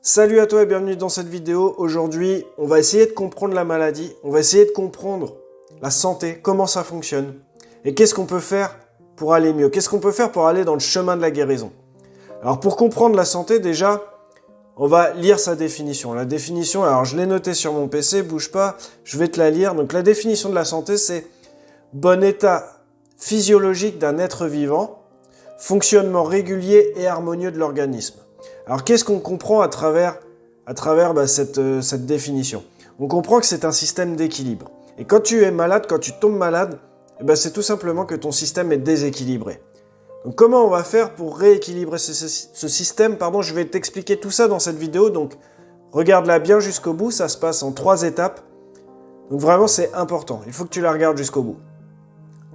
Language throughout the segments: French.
Salut à toi et bienvenue dans cette vidéo. Aujourd'hui, on va essayer de comprendre la maladie, on va essayer de comprendre la santé, comment ça fonctionne et qu'est-ce qu'on peut faire pour aller mieux, qu'est-ce qu'on peut faire pour aller dans le chemin de la guérison. Alors pour comprendre la santé, déjà, on va lire sa définition. La définition, alors je l'ai notée sur mon PC, bouge pas, je vais te la lire. Donc la définition de la santé, c'est bon état physiologique d'un être vivant, fonctionnement régulier et harmonieux de l'organisme. Alors qu'est-ce qu'on comprend à travers cette définition? On comprend que c'est un système d'équilibre. Et quand tu es malade, quand tu tombes malade, c'est tout simplement que ton système est déséquilibré. Donc comment on va faire pour rééquilibrer ce système? Je vais t'expliquer tout ça dans cette vidéo, donc regarde-la bien jusqu'au bout, ça se passe en 3 étapes. Donc vraiment c'est important, il faut que tu la regardes jusqu'au bout.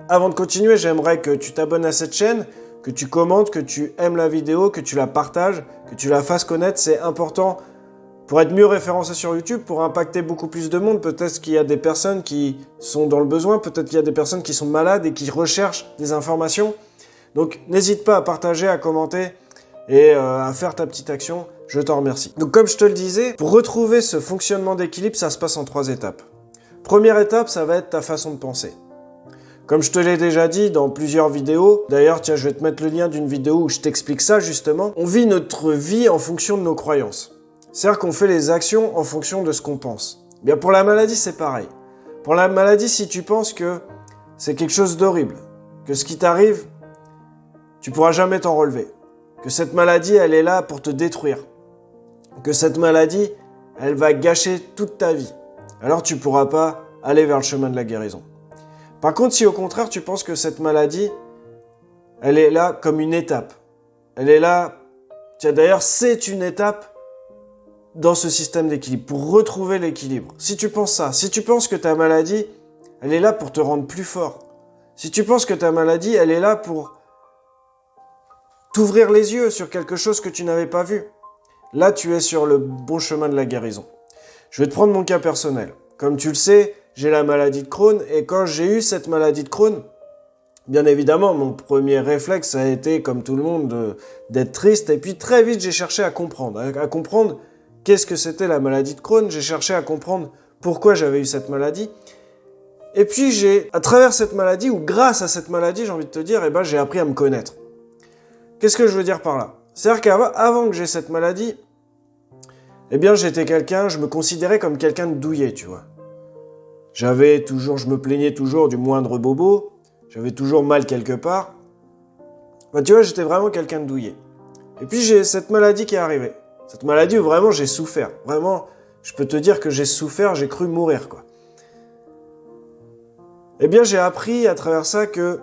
Avant de continuer, j'aimerais que tu t'abonnes à cette chaîne, que tu commentes, que tu aimes la vidéo, que tu la partages, que tu la fasses connaître, c'est important pour être mieux référencé sur YouTube, pour impacter beaucoup plus de monde. Peut-être qu'il y a des personnes qui sont dans le besoin, peut-être qu'il y a des personnes qui sont malades et qui recherchent des informations. Donc n'hésite pas à partager, à commenter et à faire ta petite action, je t'en remercie. Donc comme je te le disais, pour retrouver ce fonctionnement d'équilibre, ça se passe en 3 étapes. Première étape, ça va être ta façon de penser. Comme je te l'ai déjà dit dans plusieurs vidéos, d'ailleurs, tiens, je vais te mettre le lien d'une vidéo où je t'explique ça justement. On vit notre vie en fonction de nos croyances. C'est-à-dire qu'on fait les actions en fonction de ce qu'on pense. Bien, pour la maladie, c'est pareil. Pour la maladie, si tu penses que c'est quelque chose d'horrible, que ce qui t'arrive, tu pourras jamais t'en relever, que cette maladie, elle est là pour te détruire, que cette maladie, elle va gâcher toute ta vie, alors tu pourras pas aller vers le chemin de la guérison. Par contre, si au contraire, tu penses que cette maladie, elle est là comme une étape. Elle est là, tiens d'ailleurs, c'est une étape dans ce système d'équilibre, pour retrouver l'équilibre. Si tu penses ça, si tu penses que ta maladie, elle est là pour te rendre plus fort, si tu penses que ta maladie, elle est là pour t'ouvrir les yeux sur quelque chose que tu n'avais pas vu, là, tu es sur le bon chemin de la guérison. Je vais te prendre mon cas personnel. Comme tu le sais, j'ai la maladie de Crohn, et quand j'ai eu cette maladie de Crohn, bien évidemment, mon premier réflexe a été, comme tout le monde, d'être triste, et puis très vite, j'ai cherché à comprendre qu'est-ce que c'était la maladie de Crohn, j'ai cherché à comprendre pourquoi j'avais eu cette maladie, et puis à travers cette maladie, ou grâce à cette maladie, j'ai envie de te dire, j'ai appris à me connaître. Qu'est-ce que je veux dire par là? C'est-à-dire qu'avant que j'ai cette maladie, j'étais quelqu'un, je me considérais comme quelqu'un de douillet, tu vois. Je me plaignais toujours du moindre bobo, j'avais toujours mal quelque part. Tu vois, j'étais vraiment quelqu'un de douillet. Et puis j'ai cette maladie qui est arrivée. Cette maladie où vraiment j'ai souffert. Vraiment, je peux te dire que j'ai souffert, j'ai cru mourir, quoi. J'ai appris à travers ça que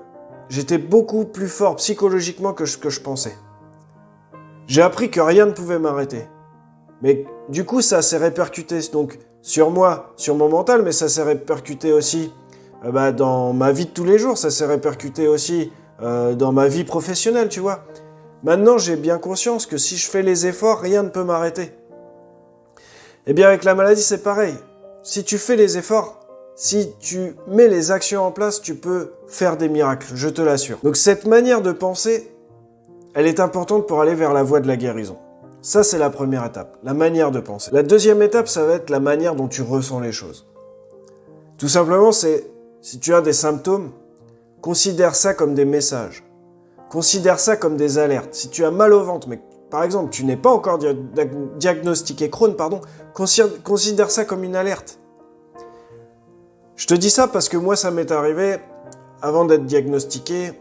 j'étais beaucoup plus fort psychologiquement que ce que je pensais. J'ai appris que rien ne pouvait m'arrêter. Mais du coup, ça s'est répercuté donc sur moi, sur mon mental, mais ça s'est répercuté aussi dans ma vie de tous les jours, ça s'est répercuté aussi dans ma vie professionnelle, tu vois. Maintenant, j'ai bien conscience que si je fais les efforts, rien ne peut m'arrêter. Avec la maladie, c'est pareil. Si tu fais les efforts, si tu mets les actions en place, tu peux faire des miracles, je te l'assure. Donc cette manière de penser, elle est importante pour aller vers la voie de la guérison. Ça, c'est la première étape, la manière de penser. La deuxième étape, ça va être la manière dont tu ressens les choses. Tout simplement, c'est, si tu as des symptômes, considère ça comme des messages. Considère ça comme des alertes. Si tu as mal au ventre, mais par exemple, tu n'es pas encore diagnostiqué Crohn, considère ça comme une alerte. Je te dis ça parce que moi, ça m'est arrivé, avant d'être diagnostiqué,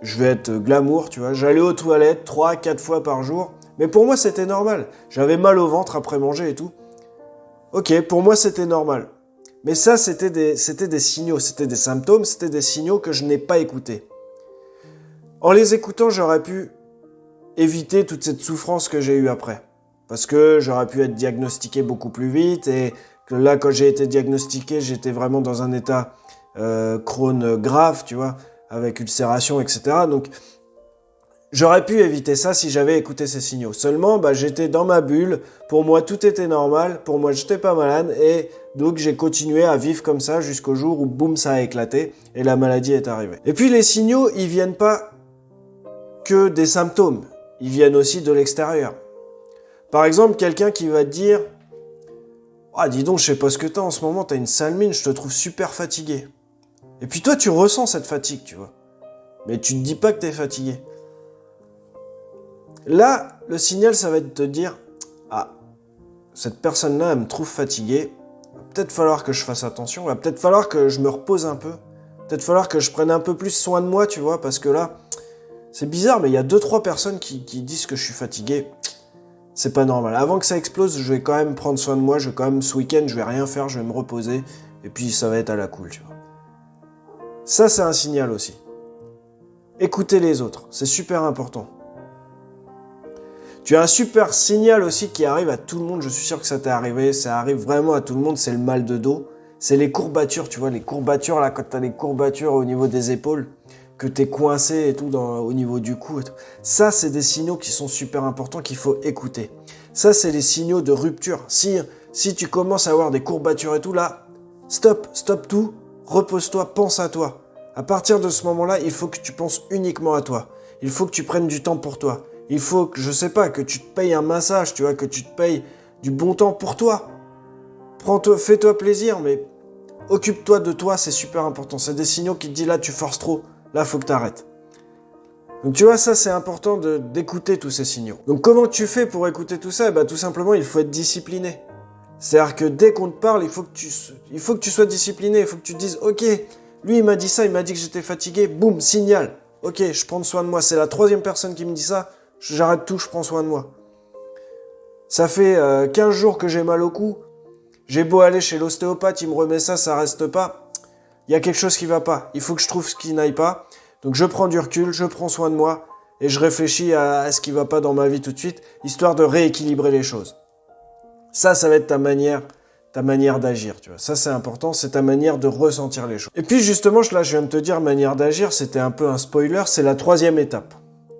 je vais être glamour, tu vois, j'allais aux toilettes 3-4 fois par jour. Mais pour moi, c'était normal. J'avais mal au ventre après manger et tout. Ok, pour moi, c'était normal. Mais ça, c'était des signaux, c'était des symptômes, c'était des signaux que je n'ai pas écoutés. En les écoutant, j'aurais pu éviter toute cette souffrance que j'ai eue après. Parce que j'aurais pu être diagnostiqué beaucoup plus vite. Et que là, quand j'ai été diagnostiqué, j'étais vraiment dans un état Crohn grave, tu vois, avec ulcération, etc. Donc, j'aurais pu éviter ça si j'avais écouté ces signaux. Seulement, j'étais dans ma bulle. Pour moi, tout était normal. Pour moi, j'étais pas malade. Et donc, j'ai continué à vivre comme ça jusqu'au jour où, boum, ça a éclaté. Et la maladie est arrivée. Et puis, les signaux, ils viennent pas que des symptômes. Ils viennent aussi de l'extérieur. Par exemple, quelqu'un qui va te dire « Ah, dis donc, je sais pas ce que t'as en ce moment, t'as une sale mine, je te trouve super fatigué. » Et puis toi, tu ressens cette fatigue, tu vois. Mais tu te dis pas que t'es fatigué. Là, le signal, ça va être de te dire « Ah, cette personne-là, elle me trouve fatigué. Va peut-être falloir que je fasse attention. Va peut-être falloir que je me repose un peu. Peut-être falloir que je prenne un peu plus soin de moi, tu vois, parce que là, c'est bizarre, mais il y a 2-3 personnes qui disent que je suis fatigué. C'est pas normal. Avant que ça explose, je vais quand même prendre soin de moi. Je vais quand même, ce week-end, je vais rien faire, je vais me reposer. Et puis, ça va être à la cool, tu vois. » Ça, c'est un signal aussi. Écoutez les autres, c'est super important. Tu as un super signal aussi qui arrive à tout le monde, je suis sûr que ça t'est arrivé, ça arrive vraiment à tout le monde, c'est le mal de dos. C'est les courbatures, tu vois, les courbatures, là, quand tu as les courbatures au niveau des épaules, que tu es coincé et tout au niveau du cou et tout. Ça, c'est des signaux qui sont super importants qu'il faut écouter. Ça, c'est les signaux de rupture. Si tu commences à avoir des courbatures et tout, là, stop tout, repose-toi, pense à toi. À partir de ce moment-là, il faut que tu penses uniquement à toi. Il faut que tu prennes du temps pour toi. Il faut que, je sais pas, que tu te payes un massage, tu vois, que tu te payes du bon temps pour toi. Fais-toi plaisir, mais occupe-toi de toi, c'est super important. C'est des signaux qui te disent là, tu forces trop, là, faut que tu arrêtes. Donc tu vois, ça, c'est important d'écouter tous ces signaux. Donc comment tu fais pour écouter tout ça? Tout simplement, il faut être discipliné. C'est-à-dire que dès qu'on te parle, il faut que tu sois discipliné, il faut que tu te dises, ok, lui, il m'a dit ça, il m'a dit que j'étais fatigué, boum, signal. Ok, je prends soin de moi. C'est la 3e personne qui me dit ça. J'arrête tout, je prends soin de moi. Ça fait 15 jours que j'ai mal au cou. J'ai beau aller chez l'ostéopathe, il me remet ça, ça reste pas. Il y a quelque chose qui va pas. Il faut que je trouve ce qui n'aille pas. Donc je prends du recul, je prends soin de moi et je réfléchis à ce qui va pas dans ma vie tout de suite, histoire de rééquilibrer les choses. Ça va être ta manière d'agir, tu vois. Ça, c'est important, c'est ta manière de ressentir les choses. Et puis, justement, là, je viens de te dire manière d'agir, c'était un peu un spoiler, c'est la 3e étape.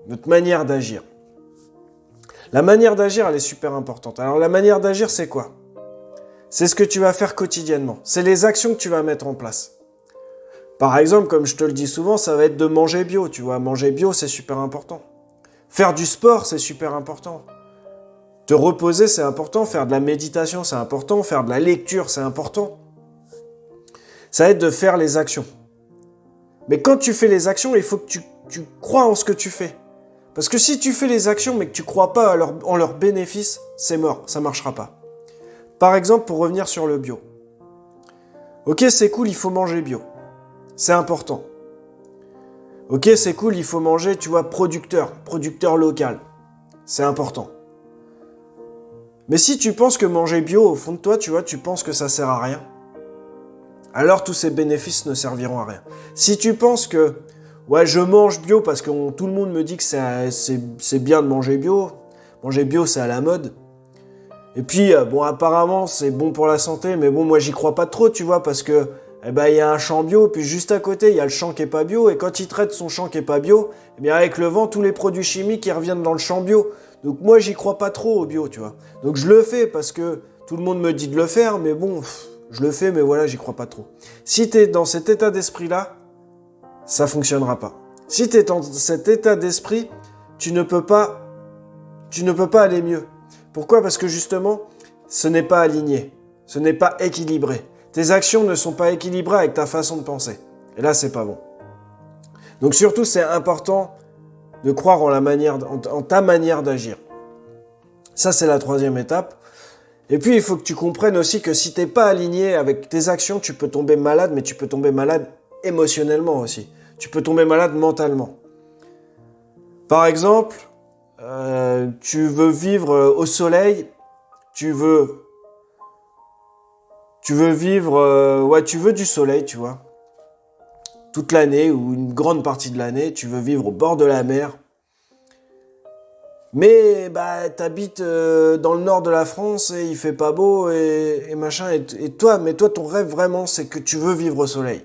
Notre manière d'agir. La manière d'agir, elle est super importante. Alors, la manière d'agir, c'est quoi? C'est ce que tu vas faire quotidiennement. C'est les actions que tu vas mettre en place. Par exemple, comme je te le dis souvent, ça va être de manger bio, tu vois. Manger bio, c'est super important. Faire du sport, c'est super important. Te reposer, c'est important. Faire de la méditation, c'est important. Faire de la lecture, c'est important. Ça va être de faire les actions. Mais quand tu fais les actions, il faut que tu crois en ce que tu fais. Parce que si tu fais les actions mais que tu crois pas en leurs bénéfices, c'est mort, ça marchera pas. Par exemple, pour revenir sur le bio. Ok, c'est cool, il faut manger bio. C'est important. Ok, c'est cool, il faut manger, tu vois, producteur local. C'est important. Mais si tu penses que manger bio, au fond de toi, tu vois, tu penses que ça sert à rien, alors tous ces bénéfices ne serviront à rien. Si tu penses que, ouais, je mange bio parce que tout le monde me dit que c'est bien de manger bio, c'est à la mode. Et puis, bon, apparemment, c'est bon pour la santé, mais bon, moi, j'y crois pas trop, tu vois, parce que, il y a un champ bio, puis juste à côté, il y a le champ qui est pas bio, et quand il traite son champ qui est pas bio, avec le vent, tous les produits chimiques, ils reviennent dans le champ bio. Donc moi, j'y crois pas trop au bio, tu vois. Donc je le fais parce que tout le monde me dit de le faire, mais bon, je le fais, mais voilà, j'y crois pas trop. Si t'es dans cet état d'esprit-là, ça fonctionnera pas. Si t'es dans cet état d'esprit, tu ne peux pas aller mieux. Pourquoi? Parce que justement, ce n'est pas aligné, ce n'est pas équilibré. Tes actions ne sont pas équilibrées avec ta façon de penser. Et là, c'est pas bon. Donc surtout, c'est important de croire en ta manière d'agir. Ça, c'est la 3e étape. Et puis, il faut que tu comprennes aussi que si t'es pas aligné avec tes actions, tu peux tomber malade, mais tu peux tomber malade émotionnellement aussi. Tu peux tomber malade mentalement. Par exemple, tu veux vivre au soleil, tu veux du soleil, tu vois. Toute l'année ou une grande partie de l'année, tu veux vivre au bord de la mer. Mais t'habites dans le nord de la France et il fait pas beau et machin. Et toi, ton rêve vraiment, c'est que tu veux vivre au soleil.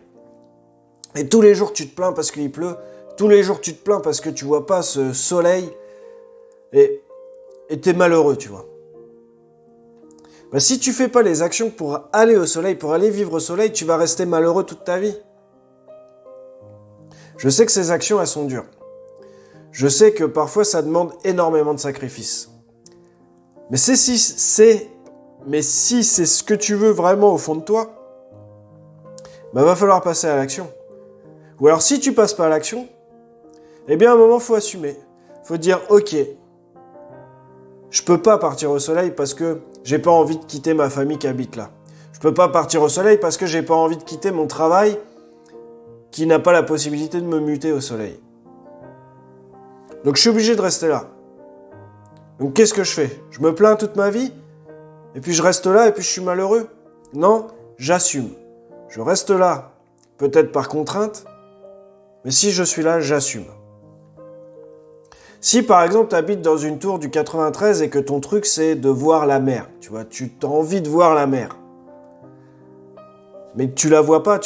Et tous les jours, tu te plains parce qu'il pleut. Tous les jours, tu te plains parce que tu vois pas ce soleil. Et t'es malheureux, tu vois. Si tu fais pas les actions pour aller au soleil, pour aller vivre au soleil, tu vas rester malheureux toute ta vie. Je sais que ces actions, elles sont dures. Je sais que parfois, ça demande énormément de sacrifices. Mais si c'est ce que tu veux vraiment au fond de toi, bah va falloir passer à l'action. Ou alors si tu passes pas à l'action, eh bien à un moment faut assumer. Faut dire ok, je peux pas partir au soleil parce que j'ai pas envie de quitter ma famille qui habite là. Je peux pas partir au soleil parce que j'ai pas envie de quitter mon travail qui n'a pas la possibilité de me muter au soleil. Donc je suis obligé de rester là. Donc qu'est-ce que je fais? Je me plains toute ma vie? Et puis je reste là et puis je suis malheureux? Non, j'assume. Je reste là, peut-être par contrainte, mais si je suis là, j'assume. Si par exemple tu habites dans une tour du 93 et que ton truc c'est de voir la mer, tu vois, tu as envie de voir la mer. Mais tu la vois pas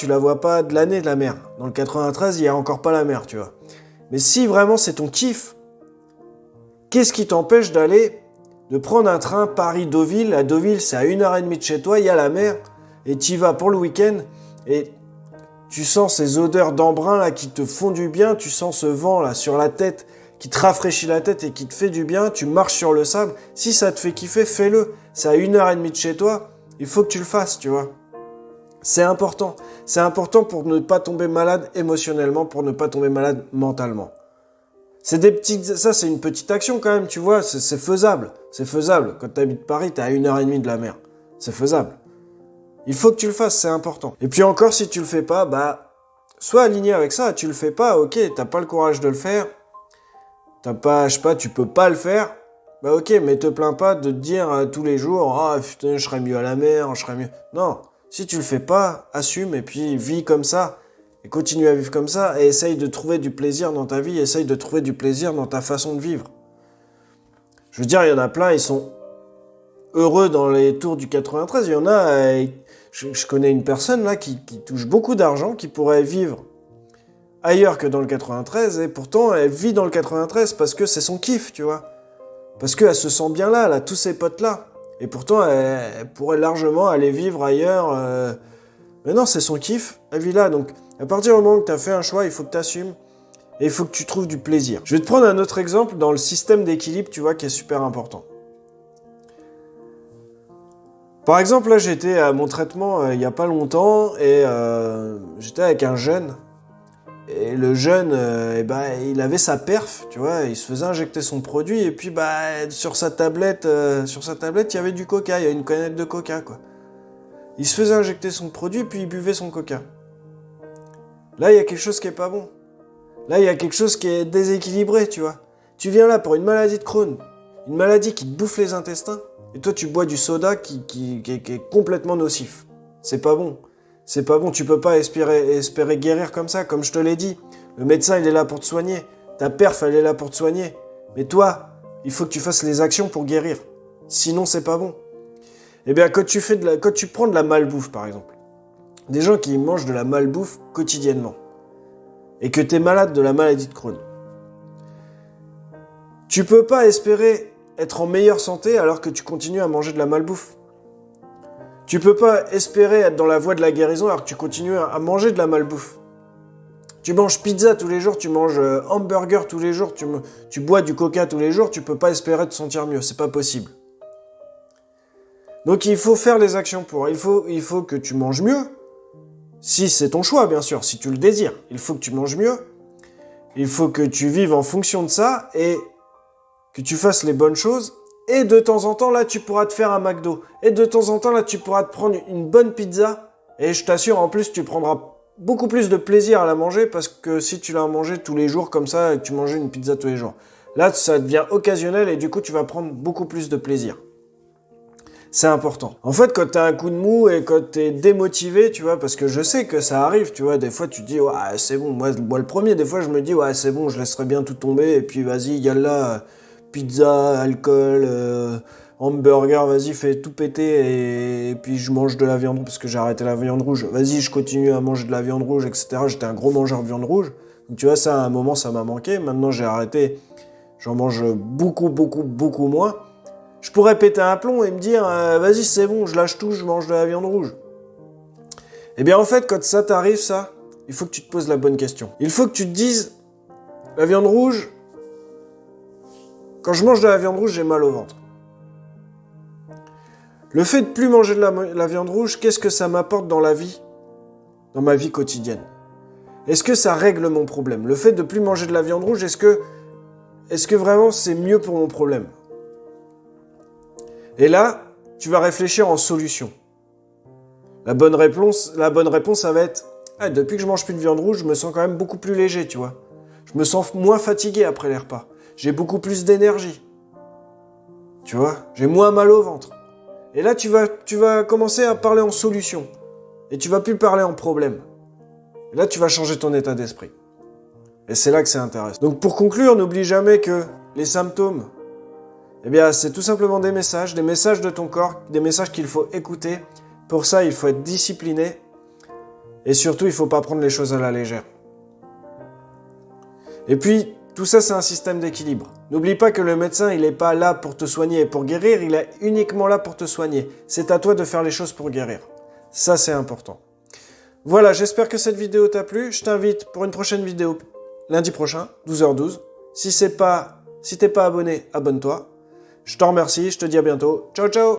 de l'année de la mer. Dans le 93, il n'y a encore pas la mer, tu vois. Mais si vraiment c'est ton kiff, qu'est-ce qui t'empêche de prendre un train Paris-Deauville? À Deauville, c'est à 1h30 de chez toi, il y a la mer, et tu y vas pour le week-end, et tu sens ces odeurs d'embrun là qui te font du bien, tu sens ce vent là sur la tête qui te rafraîchit la tête et qui te fait du bien, tu marches sur le sable. Si ça te fait kiffer, fais-le. C'est à 1h30 de chez toi, il faut que tu le fasses, tu vois. C'est important. C'est important pour ne pas tomber malade émotionnellement, pour ne pas tomber malade mentalement. Ça, c'est une petite action quand même, tu vois, c'est faisable. C'est faisable. Quand tu habites Paris, t'es à 1h30 de la mer. C'est faisable. Il faut que tu le fasses, c'est important. Et puis encore, si tu le fais pas, bah, sois aligné avec ça. Tu le fais pas, ok, t'as pas le courage de le faire. T'as pas, je sais pas, tu peux pas le faire. Bah ok, mais te plains pas de te dire tous les jours, ah putain, je serais mieux à la mer, je serais mieux. Non. Si tu le fais pas, assume et puis vis comme ça. Et continue à vivre comme ça et essaye de trouver du plaisir dans ta vie, essaye de trouver du plaisir dans ta façon de vivre. Je veux dire, il y en a plein, ils sont heureux dans les tours du 93. Il y en a, je connais une personne là qui touche beaucoup d'argent, qui pourrait vivre ailleurs que dans le 93 et pourtant elle vit dans le 93 parce que c'est son kiff, tu vois. Parce qu'elle se sent bien là, elle a tous ses potes là. Et pourtant, elle pourrait largement aller vivre ailleurs. Mais non, c'est son kiff, elle vit là. Donc, à partir du moment que tu as fait un choix, il faut que tu assumes. Et il faut que tu trouves du plaisir. Je vais te prendre un autre exemple dans le système d'équilibre, tu vois, qui est super important. Par exemple, là, j'étais à mon traitement il n'y a pas longtemps et j'étais avec un jeune. Et le jeune, il avait sa perf, tu vois, il se faisait injecter son produit et puis sur sa tablette, il y avait du coca, il y avait une canette de coca, quoi. Il se faisait injecter son produit puis il buvait son coca. Là, il y a quelque chose qui est pas bon. Là, il y a quelque chose qui est déséquilibré, tu vois. Tu viens là pour une maladie de Crohn, une maladie qui te bouffe les intestins, et toi tu bois du soda qui est complètement nocif. C'est pas bon. C'est pas bon, tu peux pas espérer guérir comme ça, comme je te l'ai dit. Le médecin, il est là pour te soigner. Ta perf, elle est là pour te soigner. Mais toi, il faut que tu fasses les actions pour guérir. Sinon, c'est pas bon. Eh bien, quand tu prends de la malbouffe, par exemple, des gens qui mangent de la malbouffe quotidiennement, et que t'es malade de la maladie de Crohn, tu peux pas espérer être en meilleure santé alors que tu continues à manger de la malbouffe. Tu peux pas espérer être dans la voie de la guérison alors que tu continues à manger de la malbouffe. Tu manges pizza tous les jours, tu manges hamburger tous les jours, tu bois du coca tous les jours, tu peux pas espérer te sentir mieux, c'est pas possible. Donc il faut faire les actions pour. Il faut que tu manges mieux, si c'est ton choix bien sûr, si tu le désires. Il faut que tu manges mieux, il faut que tu vives en fonction de ça et que tu fasses les bonnes choses. Et de temps en temps, là, tu pourras te faire un McDo. Et de temps en temps, là, tu pourras te prendre une bonne pizza. Et je t'assure, en plus, tu prendras beaucoup plus de plaisir à la manger parce que si tu l'as mangée tous les jours comme ça et que tu mangeais une pizza tous les jours. Là, ça devient occasionnel et du coup, tu vas prendre beaucoup plus de plaisir. C'est important. En fait, quand t'as un coup de mou et quand t'es démotivé, tu vois, parce que je sais que ça arrive, tu vois, des fois, tu te dis, ouais, c'est bon. Moi, le premier, des fois, je me dis, ouais, c'est bon, je laisserai bien tout tomber et puis vas-y, yallah. Pizza, alcool, hamburger, vas-y, fais tout péter et puis je mange de la viande parce que j'ai arrêté la viande rouge. Vas-y, je continue à manger de la viande rouge, etc. J'étais un gros mangeur de viande rouge. Donc tu vois, ça, à un moment, ça m'a manqué. Maintenant, j'ai arrêté. J'en mange beaucoup, beaucoup, beaucoup moins. Je pourrais péter un plomb et me dire, vas-y, c'est bon, je lâche tout, je mange de la viande rouge. Eh bien, en fait, quand ça t'arrive, ça, il faut que tu te poses la bonne question. Il faut que tu te dises, la viande rouge, quand je mange de la viande rouge, j'ai mal au ventre. Le fait de plus manger de la viande rouge, qu'est-ce que ça m'apporte dans la vie, dans ma vie quotidienne? Est-ce que ça règle mon problème? Le fait de plus manger de la viande rouge, est-ce que vraiment c'est mieux pour mon problème? Et là, tu vas réfléchir en solution. La bonne réponse, ça va être depuis que je mange plus de viande rouge, je me sens quand même beaucoup plus léger, tu vois. Je me sens moins fatigué après les repas. J'ai beaucoup plus d'énergie. Tu vois, j'ai moins mal au ventre. Et là, tu vas commencer à parler en solution. Et tu vas plus parler en problème. Et là, tu vas changer ton état d'esprit. Et c'est là que c'est intéressant. Donc pour conclure, n'oublie jamais que les symptômes, eh bien, c'est tout simplement des messages de ton corps, des messages qu'il faut écouter. Pour ça, il faut être discipliné. Et surtout, il ne faut pas prendre les choses à la légère. Et puis, tout ça, c'est un système d'équilibre. N'oublie pas que le médecin, il n'est pas là pour te soigner et pour guérir, il est uniquement là pour te soigner. C'est à toi de faire les choses pour guérir. Ça, c'est important. Voilà, j'espère que cette vidéo t'a plu. Je t'invite pour une prochaine vidéo lundi prochain, 12h12. Si t'es pas abonné, abonne-toi. Je te remercie, je te dis à bientôt. Ciao, ciao!